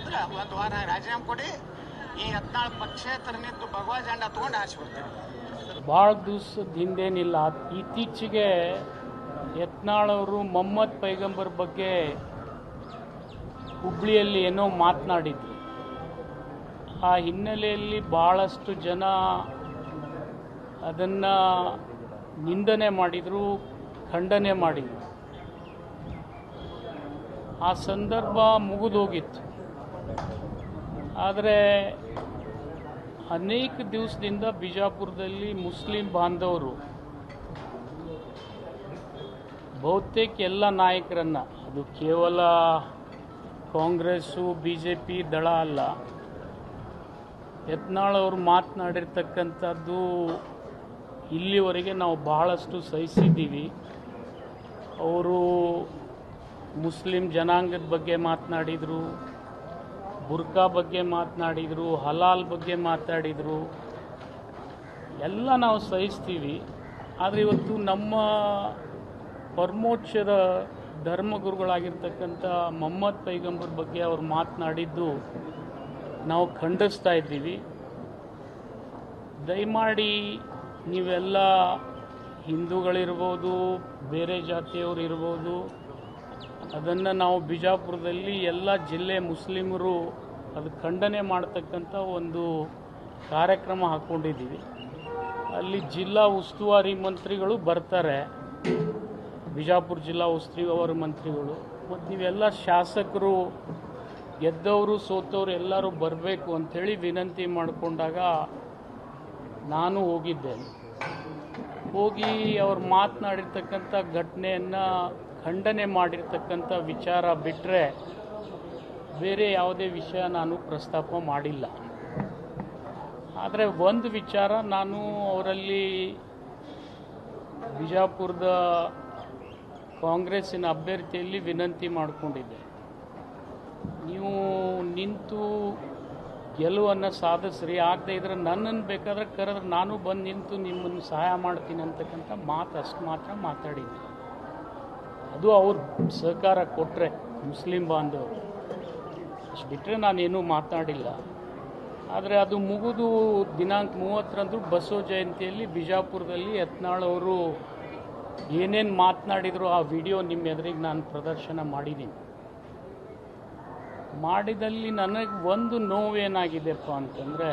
ಇದ್ರೆ ಒಂದು ವಾರ ರಾಜೀನಾಮೆ ಕೊಡಿ, ಈ 14 ಪಕ್ಷೇತರನಿದ್ದು ಭಗವಾ ಜೆಂಡಾ ತಗೊಂಡು ಆಚೆ ಬರ್ತೀವಿ. ಭಾಳ ದಿವಸದ ಹಿಂದೇನಿಲ್ಲ, ಇತ್ತೀಚೆಗೆ ಯತ್ನಾಳ್ ಅವರು ಮೊಹಮ್ಮದ್ ಪೈಗಂಬರ್ ಬಗ್ಗೆ ಹುಬ್ಳಿಯಲ್ಲಿ ಏನೋ ಮಾತನಾಡಿದ್ರು. ಆ ಹಿನ್ನೆಲೆಯಲ್ಲಿ ಭಾಳಷ್ಟು ಜನ ಅದನ್ನು ನಿಂದನೆ ಮಾಡಿದರು, ಖಂಡನೆ ಮಾಡಿದರು. ಆ ಸಂದರ್ಭ ಮುಗಿದೋಗಿತ್ತು. ಆದರೆ ಅನೇಕ ದಿವಸದಿಂದ ಬಿಜಾಪುರದಲ್ಲಿ ಮುಸ್ಲಿಂ ಬಾಂಧವರು ಬಹುತೇಕ ಎಲ್ಲ ನಾಯಕರನ್ನು, ಅದು ಕೇವಲ ಕಾಂಗ್ರೆಸ್ಸು BJP ದಳ ಅಲ್ಲ, ಯತ್ನಾಳ್ ಅವರು ಮಾತನಾಡಿರ್ತಕ್ಕಂಥದ್ದು ಇಲ್ಲಿವರೆಗೆ ನಾವು ಬಹಳಷ್ಟು ಸಹಿಸಿದ್ದೀವಿ. ಅವರು ಮುಸ್ಲಿಂ ಜನಾಂಗದ ಬಗ್ಗೆ ಮಾತನಾಡಿದರು, ಬುರ್ಕಾ ಬಗ್ಗೆ ಮಾತನಾಡಿದರು, ಹಲಾಲ್ ಬಗ್ಗೆ ಮಾತಾಡಿದರು, ಎಲ್ಲ ನಾವು ಸಹಿಸ್ತೀವಿ. ಆದರೆ ಇವತ್ತು ನಮ್ಮ ಪರಮೋಚ್ಚದ ಧರ್ಮಗುರುಗಳಾಗಿರ್ತಕ್ಕಂಥ ಮೊಹಮ್ಮದ್ ಪೈಗಂಬರ್ ಬಗ್ಗೆ ಅವರು ಮಾತನಾಡಿದ್ದು ನಾವು ಖಂಡಿಸ್ತಾ ಇದ್ದೀವಿ. ದಯಮಾಡಿ ನೀವೆಲ್ಲ ಹಿಂದೂಗಳಿರ್ಬೋದು, ಬೇರೆ ಜಾತಿಯವರು ಇರ್ಬೋದು, ಅದನ್ನು ನಾವು ಬಿಜಾಪುರದಲ್ಲಿ ಎಲ್ಲ ಜಿಲ್ಲೆ ಮುಸ್ಲಿಮರು ಅದು ಖಂಡನೆ ಮಾಡ್ತಕ್ಕಂಥ ಒಂದು ಕಾರ್ಯಕ್ರಮ ಹಾಕ್ಕೊಂಡಿದ್ದೀವಿ. ಅಲ್ಲಿ ಜಿಲ್ಲಾ ಉಸ್ತುವಾರಿ ಮಂತ್ರಿಗಳು ಬರ್ತಾರೆ, ಬಿಜಾಪುರ ಜಿಲ್ಲಾ ಉಸ್ತುವಾರಿ ಮಂತ್ರಿಗಳು, ಮತ್ತು ನೀವೆಲ್ಲ ಶಾಸಕರು, ಗೆದ್ದವರು ಸೋತವರು ಎಲ್ಲರೂ ಬರಬೇಕು ಅಂಥೇಳಿ ವಿನಂತಿ ಮಾಡಿಕೊಂಡಾಗ ನಾನು ಹೋಗಿದ್ದೇನೆ. ಹೋಗಿ ಅವ್ರು ಮಾತನಾಡಿರ್ತಕ್ಕಂಥ ಘಟನೆಯನ್ನು ಖಂಡನೆ ಮಾಡಿರ್ತಕ್ಕಂಥ ವಿಚಾರ ಬಿಟ್ಟರೆ ಬೇರೆ ಯಾವುದೇ ವಿಷಯ ನಾನು ಪ್ರಸ್ತಾಪ ಮಾಡಿಲ್ಲ. ಆದರೆ ಒಂದು ವಿಚಾರ ನಾನು ಅವರಲ್ಲಿ ಬಿಜಾಪುರದ ಕಾಂಗ್ರೆಸ್ಸಿನ ಅಭ್ಯರ್ಥಿಯಲ್ಲಿ ವಿನಂತಿ ಮಾಡಿಕೊಂಡಿದ್ದೆ. ನೀವು ನಿಂತು ಗೆಲುವನ್ನು ಸಾಧಿಸ್ರಿ, ಆಗದೆ ಇದ್ರೆ ನನ್ನನ್ನು ಬೇಕಾದ್ರೆ ಕರೆದ್ರೆ ನಾನು ಬಂದು ನಿಂತು ನಿಮ್ಮನ್ನು ಸಹಾಯ ಮಾಡ್ತೀನಿ ಅಂತಕ್ಕಂಥ ಮಾತು ಅಷ್ಟು ಮಾತ್ರ ಮಾತಾಡಿದ್ದೆ. ಅದು ಅವ್ರು ಸಹಕಾರ ಕೊಟ್ಟರೆ ಮುಸ್ಲಿಂ ಬಾಂಧವರು, ಅಷ್ಟು ಬಿಟ್ಟರೆ ನಾನೇನೂ ಮಾತನಾಡಿಲ್ಲ. ಆದರೆ ಅದು ಮುಗಿದು ದಿನಾಂಕ 30ರಂದು ಬಸವ ಜಯಂತಿಯಲ್ಲಿ ಬಿಜಾಪುರದಲ್ಲಿ ಯತ್ನಾಳ್ ಅವರು ಏನೇನು ಮಾತನಾಡಿದ್ರು ಆ ವಿಡಿಯೋ ನಿಮ್ಮ ಎದುರಿಗೆ ನಾನು ಪ್ರದರ್ಶನ ಮಾಡಿದ್ದೀನಿ. ಮಾಡಿದಲ್ಲಿ ನನಗೆ ಒಂದು ನೋವೇನಾಗಿದೆಪ್ಪ ಅಂತಂದರೆ,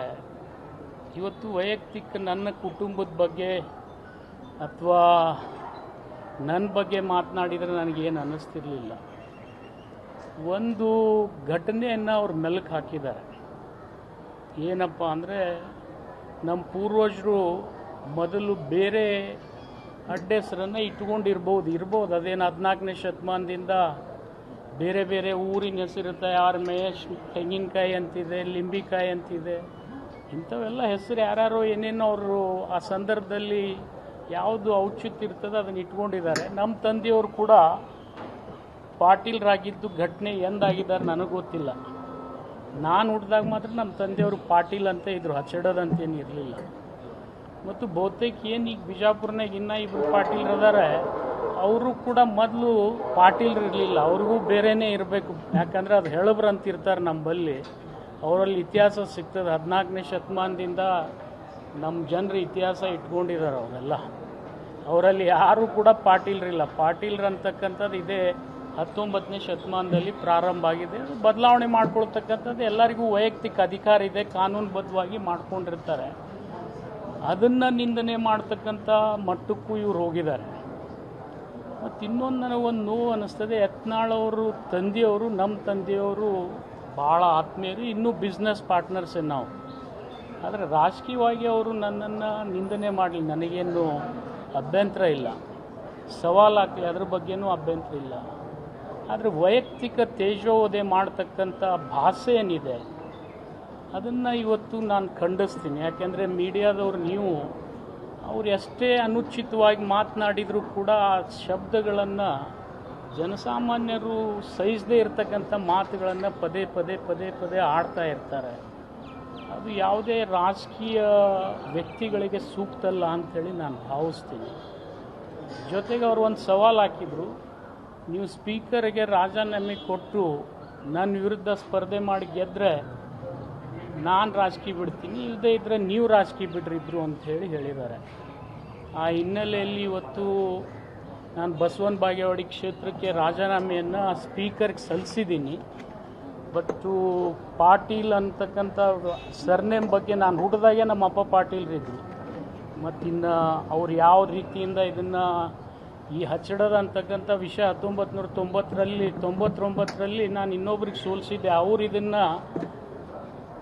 ಇವತ್ತು ವೈಯಕ್ತಿಕ ನನ್ನ ಕುಟುಂಬದ ಬಗ್ಗೆ ಅಥವಾ ನನ್ನ ಬಗ್ಗೆ ಮಾತನಾಡಿದರೆ ನನಗೇನು ಅನ್ನಿಸ್ತಿರ್ಲಿಲ್ಲ. ಒಂದು ಘಟನೆಯನ್ನು ಅವ್ರು ಮೆಲುಕು ಹಾಕಿದ್ದಾರೆ. ಏನಪ್ಪ ಅಂದರೆ, ನಮ್ಮ ಪೂರ್ವಜರು ಮೊದಲು ಬೇರೆ ಅಡ್ಡೆಸರನ್ನು ಇಟ್ಕೊಂಡಿರ್ಬೋದು, ಅದೇನು 14ನೇ ಶತಮಾನದಿಂದ ಬೇರೆ ಬೇರೆ ಊರಿನ ಹೆಸರಿರುತ್ತೆ. ಯಾರು ಮಹೇಶ್ ತೆಂಗಿನಕಾಯಿ ಅಂತಿದೆ, ಲಿಂಬಿಕಾಯಿ ಅಂತಿದೆ, ಇಂಥವೆಲ್ಲ ಹೆಸರು ಯಾರ್ಯಾರೋ ಏನೇನೋ ಅವರು ಆ ಸಂದರ್ಭದಲ್ಲಿ ಯಾವುದು ಔಚಿತ್ಯ ಇರ್ತದೆ ಅದನ್ನು ಇಟ್ಕೊಂಡಿದ್ದಾರೆ. ನಮ್ಮ ತಂದೆಯವರು ಕೂಡ ಪಾಟೀಲ್ರಾಗಿದ್ದು ಘಟನೆ ಎಂದಾಗಿದ್ದಾರೆ ನನಗೆ ಗೊತ್ತಿಲ್ಲ. ನಾನು ಹುಟ್ಟಿದಾಗ ಮಾತ್ರ ನಮ್ಮ ತಂದೆಯವರು ಪಾಟೀಲ್ ಅಂತ ಇದ್ದರು, ಹಚ್ಚಡೋದಂತೇನು ಇರಲಿಲ್ಲ. ಮತ್ತು ಬಹುತೇಕ ಏನು ಈಗ ಬಿಜಾಪುರನಾಗ ಇನ್ನೂ ಇಬ್ಬರು ಪಾಟೀಲ್ರದಾರೆ, ಅವರು ಕೂಡ ಮೊದಲು ಪಾಟೀಲ್ರಿರಲಿಲ್ಲ, ಅವ್ರಿಗೂ ಬೇರೆಯೇ ಇರಬೇಕು. ಯಾಕಂದರೆ ಅದು ಹೇಳಬ್ರು ಅಂತಿರ್ತಾರೆ ನಮ್ಮಲ್ಲಿ, ಅವರಲ್ಲಿ ಇತಿಹಾಸ ಸಿಗ್ತದೆ. 14ನೇ ಶತಮಾನದಿಂದ ನಮ್ಮ ಜನರು ಇತಿಹಾಸ ಇಟ್ಕೊಂಡಿದ್ದಾರೆ ಅವರೆಲ್ಲ. ಅವರಲ್ಲಿ ಯಾರೂ ಕೂಡ ಪಾಟೀಲ್ರಿಲ್ಲ. ಪಾಟೀಲ್ರು ಅಂತಕ್ಕಂಥದ್ದು ಇದೇ 19ನೇ ಶತಮಾನದಲ್ಲಿ ಪ್ರಾರಂಭ ಆಗಿದೆ. ಅದು ಬದಲಾವಣೆ ಮಾಡ್ಕೊಳ್ತಕ್ಕಂಥದ್ದು ಎಲ್ಲರಿಗೂ ವೈಯಕ್ತಿಕ ಅಧಿಕಾರ ಇದೆ, ಕಾನೂನುಬದ್ಧವಾಗಿ ಮಾಡ್ಕೊಂಡಿರ್ತಾರೆ. ಅದನ್ನು ನಿಂದನೆ ಮಾಡ್ತಕ್ಕಂಥ ಮಟ್ಟಕ್ಕೂ ಇವ್ರು ಹೋಗಿದ್ದಾರೆ. ಮತ್ತು ಇನ್ನೊಂದು ನನಗೊಂದು ನೋವು ಅನ್ನಿಸ್ತದೆ, ಯತ್ನಾಳ್ ಅವರು ತಂದೆಯವರು, ನಮ್ಮ ತಂದೆಯವರು ಭಾಳ ಆತ್ಮೀಯರು, ಇನ್ನೂ ಬಿಸ್ನೆಸ್ ಪಾರ್ಟ್ನರ್ಸೇ ನಾವು. ಆದರೆ ರಾಜಕೀಯವಾಗಿ ಅವರು ನನ್ನನ್ನು ನಿಂದನೆ ಮಾಡಲಿ, ನನಗೇನು ಅಭ್ಯಂತರ ಇಲ್ಲ, ಸವಾಲು ಹಾಕಲಿ, ಅದ್ರ ಬಗ್ಗೆನೂ ಅಭ್ಯಂತರ ಇಲ್ಲ. ಆದರೆ ವೈಯಕ್ತಿಕ ತೇಜೋವಧೆ ಮಾಡ್ತಕ್ಕಂಥ ಭಾಷೆ ಏನಿದೆ ಅದನ್ನು ಇವತ್ತು ನಾನು ಖಂಡಿಸ್ತೀನಿ. ಯಾಕೆಂದರೆ ಮೀಡಿಯಾದವ್ರು ನೀವು ಅವ್ರು ಎಷ್ಟೇ ಅನುಚಿತವಾಗಿ ಮಾತನಾಡಿದರೂ ಕೂಡ ಆ ಶಬ್ದಗಳನ್ನು ಜನಸಾಮಾನ್ಯರು ಸಹಿಸದೇ ಇರತಕ್ಕಂಥ ಮಾತುಗಳನ್ನು ಪದೇ ಪದೇ ಪದೇ ಪದೇ ಆಡ್ತಾ ಇರ್ತಾರೆ. ಅದು ಯಾವುದೇ ರಾಜಕೀಯ ವ್ಯಕ್ತಿಗಳಿಗೆ ಸೂಕ್ತಲ್ಲ ಅಂಥೇಳಿ ನಾನು ಭಾವಿಸ್ತೀನಿ. ಜೊತೆಗೆ ಅವರು ಒಂದು ಸವಾಲು ಹಾಕಿದರು, ನೀವು ಸ್ಪೀಕರ್ಗೆ ರಾಜೀನಾಮೆ ಕೊಟ್ಟು ನನ್ನ ವಿರುದ್ಧ ಸ್ಪರ್ಧೆ ಮಾಡಿ ಗೆದ್ದರೆ ನಾನು ರಾಜಕೀಯ ಬಿಡ್ತೀನಿ, ಇಲ್ಲದೇ ಇದ್ದರೆ ನೀವು ರಾಜಕೀಯ ಬಿಡ್ರಿದ್ರು ಅಂಥೇಳಿ ಹೇಳಿದ್ದಾರೆ. ಆ ಹಿನ್ನೆಲೆಯಲ್ಲಿ ಇವತ್ತು ನಾನು ಬಸವನ ಬಾಗೇವಾಡಿ ಕ್ಷೇತ್ರಕ್ಕೆ ರಾಜೀನಾಮೆಯನ್ನು ಸ್ಪೀಕರ್ಗೆ ಸಲ್ಲಿಸಿದ್ದೀನಿ. ಬಟ್ಟು ಪಾಟೀಲ್ ಅಂತಕ್ಕಂಥ ಸರ್ನೇಮ್ ಬಗ್ಗೆ ನಾನು ಹುಟ್ಟಿದಾಗೆ ನಮ್ಮ ಅಪ್ಪ ಪಾಟೀಲ್ರಿದ್ರು. ಮತ್ತಿನ್ನು ಅವ್ರು ಯಾವ ರೀತಿಯಿಂದ ಇದನ್ನು ಈ ಹಚ್ಚಡದ ಅಂತಕ್ಕಂಥ ವಿಷಯ 1999ರಲ್ಲಿ ನಾನು ಇನ್ನೊಬ್ರಿಗೆ ಸೋಲಿಸಿದ್ದೆ. ಅವ್ರು ಇದನ್ನು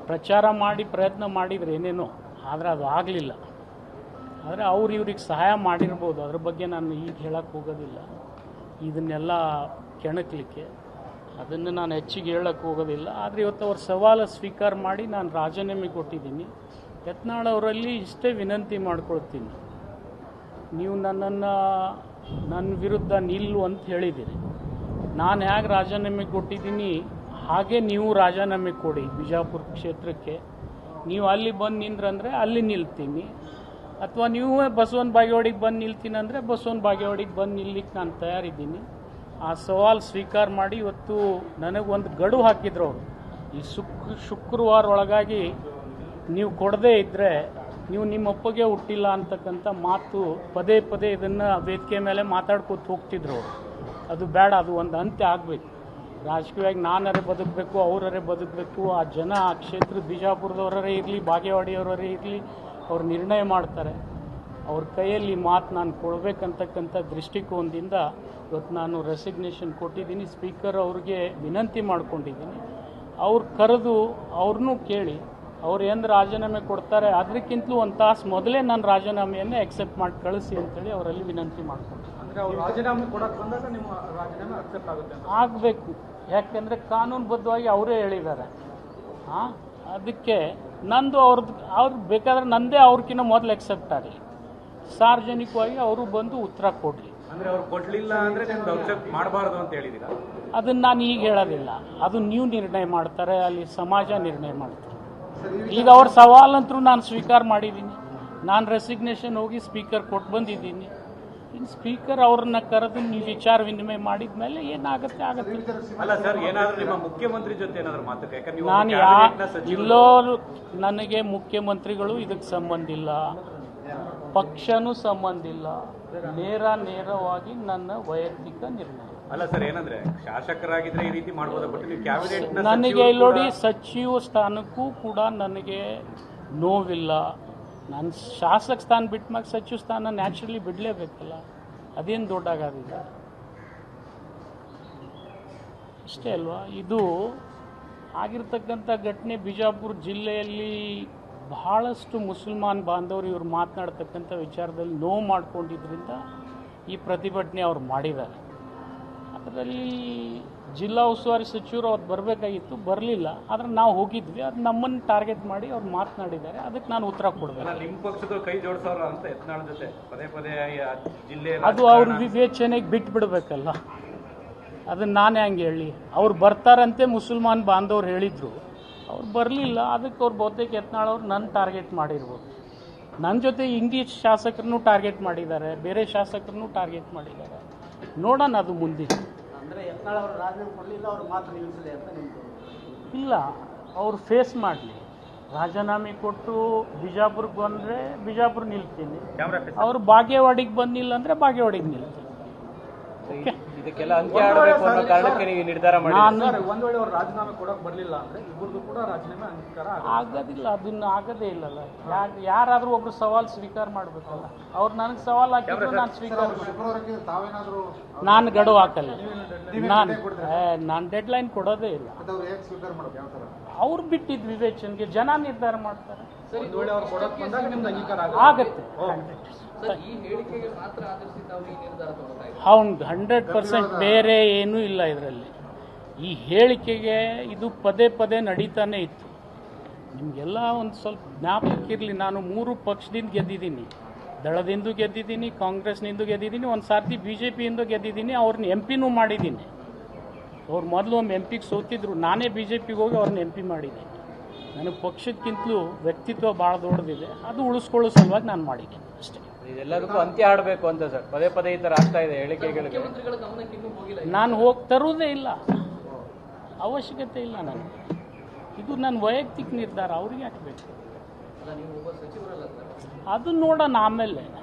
ಪ್ರಚಾರ ಮಾಡಿ ಪ್ರಯತ್ನ ಮಾಡಿದ್ರು ಏನೇನೋ, ಆದರೆ ಅದು ಆಗಲಿಲ್ಲ. ಆದರೆ ಅವ್ರು ಇವ್ರಿಗೆ ಸಹಾಯ ಮಾಡಿರ್ಬೋದು, ಅದ್ರ ಬಗ್ಗೆ ನಾನು ಈಗ ಹೇಳಕ್ಕೆ ಹೋಗೋದಿಲ್ಲ. ಇದನ್ನೆಲ್ಲ ಕೆಣಕಲಿಕ್ಕೆ ಅದನ್ನು ನಾನು ಹೆಚ್ಚಿಗೆ ಹೇಳಕ್ಕೆ ಹೋಗೋದಿಲ್ಲ. ಆದರೆ ಇವತ್ತು ಅವ್ರ ಸವಾಲು ಸ್ವೀಕಾರ ಮಾಡಿ ನಾನು ರಾಜೀನಾಮೆ ಕೊಟ್ಟಿದ್ದೀನಿ. ಯತ್ನಾಳ್ ಅವರಲ್ಲಿ ಇಷ್ಟೇ ವಿನಂತಿ ಮಾಡ್ಕೊಳ್ತೀನಿ, ನೀವು ನನ್ನ ವಿರುದ್ಧ ನಿಲ್ಲು ಅಂತ ಹೇಳಿದ್ದೀರಿ. ನಾನು ಹೇಗೆ ರಾಜೀನಾಮೆ ಕೊಟ್ಟಿದ್ದೀನಿ ಹಾಗೆ ನೀವು ರಾಜೀನಾಮೆ ಕೊಡಿ ಬಿಜಾಪುರ ಕ್ಷೇತ್ರಕ್ಕೆ. ನೀವು ಅಲ್ಲಿ ಬಂದು ನಿಂದ್ರಂದರೆ ಅಲ್ಲಿ ನಿಲ್ತೀನಿ, ಅಥವಾ ನೀವು ಬಸವನ ಬಾಗೇವಾಡಿಗೆ ಬಂದು ನಿಲ್ತೀನಿ ಅಂದರೆ ಬಸವನ ಬಾಗೇವಾಡಿಗೆ ಬಂದು ನಿಲ್ಲಿಕ್ಕೆ ನಾನು ತಯಾರಿದ್ದೀನಿ. ಆ ಸವಾಲು ಸ್ವೀಕಾರ ಮಾಡಿ ಇವತ್ತು ನನಗೊಂದು ಗಡು ಹಾಕಿದ್ರು ಅವರು. ಈ ಶುಕ್ರವಾರ ಒಳಗಾಗಿ ನೀವು ಕೊಡದೇ ಇದ್ದರೆ ನೀವು ನಿಮ್ಮ ಒಪ್ಪಿಗೆ ಹುಟ್ಟಿಲ್ಲ ಅಂತಕ್ಕಂಥ ಮಾತು ಪದೇ ಪದೇ ಇದನ್ನು ವೇದಿಕೆ ಮೇಲೆ ಮಾತಾಡ್ಕೊತ ಹೋಗ್ತಿದ್ರು ಅವರು. ಅದು ಬೇಡ, ಅದು ಒಂದು ಅಂತ್ಯ ಆಗಬೇಕು. ರಾಜಕೀಯವಾಗಿ ನಾನರೇ ಬದುಕಬೇಕು, ಅವರೇ ಬದುಕಬೇಕು. ಆ ಜನ ಆ ಕ್ಷೇತ್ರದ ಬಿಜಾಪುರದವರೇ ಇರಲಿ, ಬಾಗೇವಾಡಿಯವರೇ ಇರಲಿ, ಅವ್ರು ನಿರ್ಣಯ ಮಾಡ್ತಾರೆ. ಅವ್ರ ಕೈಯಲ್ಲಿ ಮಾತು ನಾನು ಕೊಡಬೇಕಂತಕ್ಕಂಥ ದೃಷ್ಟಿಕೋನದಿಂದ ಇವತ್ತು ನಾನು ರೆಸಿಗ್ನೇಷನ್ ಕೊಟ್ಟಿದ್ದೀನಿ. ಸ್ಪೀಕರ್ ಅವ್ರಿಗೆ ವಿನಂತಿ ಮಾಡ್ಕೊಂಡಿದ್ದೀನಿ, ಅವ್ರು ಕರೆದು ಅವ್ರನ್ನೂ ಕೇಳಿ ಅವ್ರು ಏನು ರಾಜೀನಾಮೆ ಕೊಡ್ತಾರೆ ಅದಕ್ಕಿಂತಲೂ ಒಂದು ತಾಸು ಮೊದಲೇ ನಾನು ರಾಜೀನಾಮೆಯನ್ನು ಎಕ್ಸೆಪ್ಟ್ ಮಾಡಿ ಕಳಿಸಿ ಅಂತೇಳಿ ಅವರಲ್ಲಿ ವಿನಂತಿ ಮಾಡ್ಕೊಂಡಿದ್ದೀನಿ. ಅಂದರೆ ಅವ್ರು ರಾಜೀನಾಮೆ ಕೊಡೋಕ್ಕೆ ಬಂದಾಗ ನಿಮ್ಮ ರಾಜೀನಾಮೆ ಅಕ್ಸೆಪ್ಟ್ ಆಗುತ್ತೆ ಆಗಬೇಕು. ಯಾಕೆಂದರೆ ಕಾನೂನುಬದ್ಧವಾಗಿ ಅವರೇ ಹೇಳಿದ್ದಾರೆ. ಅದಕ್ಕೆ ನಂದು ಅವ್ರು ಬೇಕಾದ್ರೆ ನಂದೇ ಅವ್ರಿಗಿಂತ ಮೊದಲು ಎಕ್ಸೆಪ್ಟ್ ಆಗಲಿ, ಸಾರ್ವಜನಿಕವಾಗಿ ಅವರು ಬಂದು ಉತ್ತರ ಕೊಡಲಿ. ಅಂದರೆ ಅವ್ರು ಕೊಡಲಿಲ್ಲ ಅಂದರೆ ನಿಮ್ದು ಅಕ್ಸೆಪ್ಟ್ ಮಾಡಬಾರ್ದು ಅಂತ ಹೇಳಿದ್ದೀರಾ? ಅದನ್ನು ನಾನು ಈಗ ಹೇಳೋದಿಲ್ಲ, ಅದು ನೀವು ನಿರ್ಣಯ ಮಾಡ್ತಾರೆ, ಅಲ್ಲಿ ಸಮಾಜ ನಿರ್ಣಯ ಮಾಡ್ತಾರೆ. ಈಗ ಅವ್ರ ಸವಾಲಂತರೂ ನಾನು ಸ್ವೀಕಾರ ಮಾಡಿದ್ದೀನಿ. ನಾನು ರೆಸಿಗ್ನೇಷನ್ ಹೋಗಿ ಸ್ಪೀಕರ್ ಕೊಟ್ಟು ಬಂದಿದ್ದೀನಿ. ಇನ್ನು ಸ್ಪೀಕರ್ ಅವ್ರನ್ನ ಕರೆದು ನೀವು ವಿಚಾರ ವಿನಿಮಯ ಮಾಡಿದ ಮೇಲೆ ಏನಾಗುತ್ತೆ ಆಗುತ್ತೆ. ಅಲ್ಲ ಸರ್, ಏನಾದರೂ ನಿಮ್ಮ ಮುಖ್ಯಮಂತ್ರಿ ಜೊತೆ ಏನಾದರೂ ಮಾತುಕತೆ? ನಾನು ನನಗೆ ಮುಖ್ಯಮಂತ್ರಿಗಳು ಇದಕ್ಕೆ ಸಂಬಂಧ ಇಲ್ಲ, ಪಕ್ಷನೂ ಸಂಬಂಧ ಇಲ್ಲ, ನೇರವಾಗಿ ನನ್ನ ವೈಯಕ್ತಿಕ ನಿರ್ಣಯ. ಅಲ್ಲ ಸರ್, ಏನಂದ್ರೆ ಶಾಸಕರಾಗಿದ್ರೆ ಈ ರೀತಿ ಮಾಡ್ಬೋದು, ಬಟ್ ನೀವು ಕ್ಯಾಬಿನೆಟ್ ನನಗೆ ನೋಡಿ ಸಚಿವ ಸ್ಥಾನಕ್ಕೂ ಕೂಡ ನನಗೆ ನೋವಿಲ್ಲ. ನಾನು ಶಾಸಕ ಸ್ಥಾನ ಬಿಟ್ಟ ಮ್ಯಾಗ ಸಚಿವ ಸ್ಥಾನ ನ್ಯಾಚುರಲಿ ಬಿಡಲೇಬೇಕಲ್ಲ, ಅದೇನು ದೊಡ್ಡಾಗೋದಿಲ್ಲ, ಅಷ್ಟೇ ಅಲ್ವಾ. ಇದು ಆಗಿರ್ತಕ್ಕಂಥ ಘಟನೆ ಬಿಜಾಪುರ ಜಿಲ್ಲೆಯಲ್ಲಿ ಬಹಳಷ್ಟು ಮುಸಲ್ಮಾನ್ ಬಾಂಧವರು ಇವರು ಮಾತನಾಡ್ತಕ್ಕಂಥ ವಿಚಾರದಲ್ಲಿ ನೋವು ಮಾಡ್ಕೊಂಡಿದ್ದರಿಂದ ಈ ಪ್ರತಿಭಟನೆ ಅವ್ರು ಮಾಡಿದ್ದಾರೆ. ಅದರಲ್ಲಿ ಜಿಲ್ಲಾ ಉಸ್ತುವಾರಿ ಸಚಿವರು ಅವ್ರು ಬರಬೇಕಾಗಿತ್ತು, ಬರಲಿಲ್ಲ. ಆದರೆ ನಾವು ಹೋಗಿದ್ವಿ, ಅದು ನಮ್ಮನ್ನು ಟಾರ್ಗೆಟ್ ಮಾಡಿ ಅವ್ರು ಮಾತನಾಡಿದ್ದಾರೆ, ಅದಕ್ಕೆ ನಾನು ಉತ್ತರ ಕೊಡಬೇಕು. ನಿಮ್ಮ ಪಕ್ಷದ ಕೈ ಜೋಡಿಸೋರ ಅಂತ ಯತ್ನಾಳ್ ಜೊತೆ ಪದೇ ಪದೇ ಜಿಲ್ಲೆ ಅದು ಅವ್ರ ವಿವೇಚನೆಗೆ ಬಿಟ್ಟು ಬಿಡಬೇಕಲ್ಲ, ಅದನ್ನು ನಾನೇ ಹಂಗೆ ಹೇಳಿ. ಅವ್ರು ಬರ್ತಾರಂತೆ ಮುಸಲ್ಮಾನ್ ಬಾಂಧವ್ರು ಹೇಳಿದರು, ಅವ್ರು ಬರಲಿಲ್ಲ. ಅದಕ್ಕೆ ಅವ್ರು ಬಹುತೇಕ ಯತ್ನಾಳ್ ಅವ್ರು ನನ್ನ ಟಾರ್ಗೆಟ್ ಮಾಡಿರ್ಬೋದು. ನನ್ನ ಜೊತೆ ಇಂಗ್ಲೀಷ್ ಶಾಸಕರನ್ನು ಟಾರ್ಗೆಟ್ ಮಾಡಿದ್ದಾರೆ, ಬೇರೆ ಶಾಸಕರನ್ನು ಟಾರ್ಗೆಟ್ ಮಾಡಿದ್ದಾರೆ. ನೋಡೋಣ ಅದು ಮುಂದಿನ. ಅಂದರೆ ಯತ್ನಾಳ್ ಅವರು ರಾಜೀನಾಮೆ ಕೊಡಲಿಲ್ಲ, ಅವ್ರು ಮಾತ್ರ ನಿಲ್ಲಿಸಲಿ ಅಂತ ನಿಮ್ಮದು? ಇಲ್ಲ, ಅವ್ರು ಫೇಸ್ ಮಾಡಲಿ. ರಾಜೀನಾಮೆ ಕೊಟ್ಟು ಬಿಜಾಪುರಕ್ಕೆ ಬಂದರೆ ಬಿಜಾಪುರ ನಿಲ್ತೀನಿ, ಅವರು ಬಾಗೇವಾಡಿಗೆ ಬಂದಿಲ್ಲ ಅಂದರೆ ಬಾಗೇವಾಡಿಗೆ ನಿಲ್ತೀನಿ. ಓಕೆ, ಇದಕ್ಕೆಲ್ಲ ಅಂತ್ಯ ಆಡಬೇಕು ಅನ್ನೋ ಕಾರಣಕ್ಕೆ ನೀವು ನಿರ್ಧಾರ ಮಾಡಿ. ಒಂದು ವೇಳೆ ಅವ್ರು ರಾಜೀನಾಮೆ ಕೊಡೋಕೆ ಬರಲಿಲ್ಲ ಅಂದರೆ ಇಬ್ಬರದು ಕೂಡ ರಾಜೀನಾಮೆ ಅಂಗೀಕಾರ ಆಗೋದಿಲ್ಲ, ಅದನ್ನು ಆಗೋದೇ ಇಲ್ಲಲ್ಲ. ಯಾರಾದರೂ ಒಬ್ರು ಸವಾಲು ಸ್ವೀಕಾರ ಮಾಡಬೇಕಲ್ಲ. ಅವ್ರು ನನಗೆ ಸವಾಲು ಹಾಕಿದ್ರು, ನಾನು ಸ್ವೀಕಾರ ನಾನು ಗಡುವು ಹಾಕಲ್ಲ. ನಾನು ಡೆಡ್ಲೈನ್ ಕೊಡೋದೇ ಇಲ್ಲ. ಅವ್ರು ಬಿಟ್ಟಿದ್ದು ವಿವೇಚನೆಗೆ, ಜನ ನಿರ್ಧಾರ ಮಾಡ್ತಾರೆ. ಒಂದು ವೇಳೆ ಅವ್ರು ಕೊಡೋಕೆ ಬಂದಾಗ ನಿಮ್ದು ಅಂಗೀಕಾರ ಆಗುತ್ತೆ. ಹೌದು, 100% ಬೇರೆ ಏನೂ ಇಲ್ಲ ಇದರಲ್ಲಿ. ಈ ಹೇಳಿಕೆಗೆ ಇದು ಪದೇ ಪದೇ ನಡೀತಾನೆ ಇತ್ತು. ನಿಮಗೆಲ್ಲ ಒಂದು ಸ್ವಲ್ಪ ಜ್ಞಾಪಕಕ್ಕಿರಲಿ, ನಾನು 3 ಪಕ್ಷದಿಂದ ಗೆದ್ದಿದ್ದೀನಿ. ದಳದಿಂದ ಗೆದ್ದಿದ್ದೀನಿ, ಕಾಂಗ್ರೆಸ್ನಿಂದ ಗೆದ್ದಿದ್ದೀನಿ, ಒಂದು ಸಾರ್ತಿ BJPಯಿಂದ ಗೆದ್ದಿದ್ದೀನಿ. ಅವ್ರನ್ನ MP ಮಾಡಿದ್ದೀನಿ. ಅವ್ರು ಮೊದಲು ಒಮ್ಮೆ MP ಸೋತಿದ್ರು, ನಾನೇ BJPಗೆ ಹೋಗಿ ಅವ್ರನ್ನ MP ಮಾಡಿದ್ದೀನಿ. ನನಗೆ ಪಕ್ಷಕ್ಕಿಂತಲೂ ವ್ಯಕ್ತಿತ್ವ ಭಾಳ ದೊಡ್ಡದಿದೆ, ಅದು ಉಳಿಸ್ಕೊಳ್ಳೋ ಸಲುವಾಗಿ ನಾನು ಮಾಡಿದ್ದೀನಿ ಅಷ್ಟೇ. ಇದೆಲ್ಲದಕ್ಕೂ ಅಂತ್ಯ ಆಡಬೇಕು ಅಂತ ಸರ್ ಪದೇ ಪದೇ ಈ ಥರ ಆಗ್ತಾ ಇದೆ ಹೇಳಿಕೆಗಳಿಗೆ. ನಾನು ಹೋಗಿ ತರುವುದೇ ಇಲ್ಲ. ಅವಶ್ಯಕತೆ ಇಲ್ಲ ನನಗೆ. ಇದು ನನ್ನ ವೈಯಕ್ತಿಕ ನಿರ್ಧಾರ, ಅವ್ರಿಗೆ ಹಾಕಬೇಕು. ಅಲ್ಲ, ನೀವು ಒಬ್ಬ ಸಚಿವರಲ್ಲ ಸರ್. ಅದನ್ನ ನೋಡೋಣ ಆಮೇಲೆ.